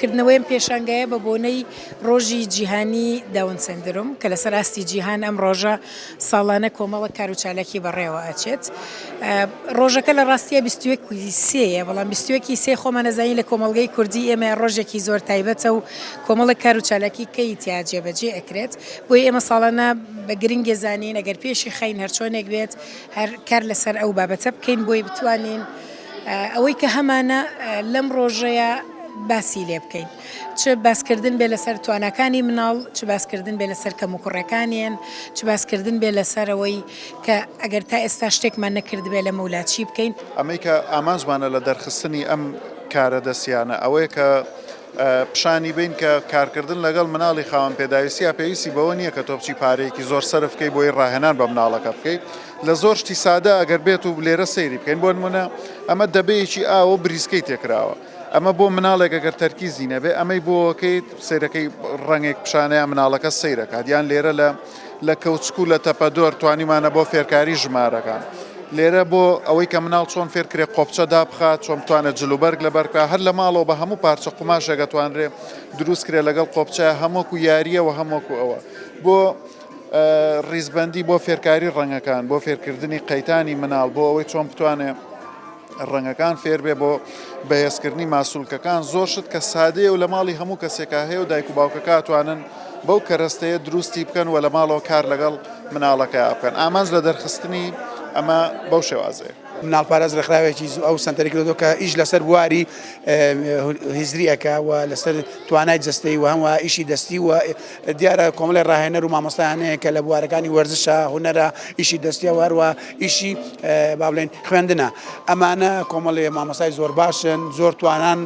کردنەوەیم پێشانگایە بە بۆنەی ڕۆژی جیهانی داون سندروم کە لەسەر ئاستی جیهان ئەم ڕۆژە ساڵانە کۆمەڵە کار و چالاکی بەڕێوە ئەچێت. ڕۆژەکە لە ڕاستیە 23ە بەڵام 23 خۆمان نەزانی لە کۆمەڵگەی کوردی ئێمە ڕۆژێکی زۆر تایبەتە و کۆمەڵە کار و چالاکی کەی تیا جێبەجێ ئەکرێت بۆی ئێمە ساڵانە بە گرنگێ زانین ئەگەر پێشی خەین هەرچۆنێک بێت هەر کار لەسەر ئەو بابەتە بکەین بۆی بتوانین ئەوەی کە هەمانە لەم ڕۆژەیە باسی لێ بکەین چ باسکردن بێ لەسەر توانەکانی مناڵ چ باسکردن بێ لەسەر کەم و کوڕەکانیان چ باسکردن بێ لەسەرەوەی کە ئەگەر تا ئێستا شتێکمان نەکرد بێ لە مەولاتچی بکەین ئەمەی کە ئامانجمانە لە دەرخستنی ئەم کارە دەستیانە ئەوەیە کە پیشانی بین کە کارکردن لەگەڵ مناڵی خاوەن پێداویستیە پێویستی بەوە نییە کە تۆ بچی پارەیەکی زۆر سەرف بکەی بۆی ڕاهێنان بە مناڵەکە بکەیت لە زۆر شتی سادە ئەگەر بێت و لێرە سەیری بکەین بۆ نمونە ئەمە دەبەیەکی ئاوە بریسکەی تێکراوە ئەمە بۆ مناڵێک ئەگەر تەرکیزی نەبێ ئەمەی بۆکەیت سیرەکەی ڕەنگێک پیشانەیە مناڵەکە سەیرەکات یان لێرە لە کەوچکو لە تەپەدۆر توانیمانە بۆ فێرکاری ژمارەکان لێرە بۆ ئەوەی کە مناڵ چۆن فێرکرێ قۆپچە دابخات چۆن بتوانێت جلوبەرگ لە بەرکە هەر لە ماڵەوە بە هەموو پارچە قوماشێک دەتوانرێ دروست کرێ لەگەڵ قۆپچە هەمووکو یاریەوە هەمووکو ئەوە بۆ ڕیزبەندی بۆ فێرکاری ڕەنگەکان بۆ فێرکردنی قەیتانی مناڵ بۆ ئەوەی چۆن بتوانێت ڕەنگەکان فێر بێ بۆ بەهێزکردنی ماسوولکەکان زۆر شت کە سادەیە و لە ماڵی هەموو کەسێکا هەیە و دایک و باوکەکە توانن بەو کەرەستەیە دروستی بکەن و لە ماڵەوە کار لەگەڵ مناڵەکە بکەن ئامانج لە دەرخستنی ئەمە بەو شێوازەیە مناڵپارێز ڕێکخراوێکی ئەو سنتەرێک دۆ کە ئیش لەسەر بواری هیزریەکە و لەسەر توانای جستەی و هەموو ئیشی دەستی و دیارە کۆمەڵی ڕاهێنەر و مامۆستایانەیە کە لە بوارەکانی وەرزشە هونەرە ئیشی دەستیە وەروە ئیشی با بڵێن خوێندنە ئەمانە کۆمەڵی مامۆستای زۆر باشن زۆر توانان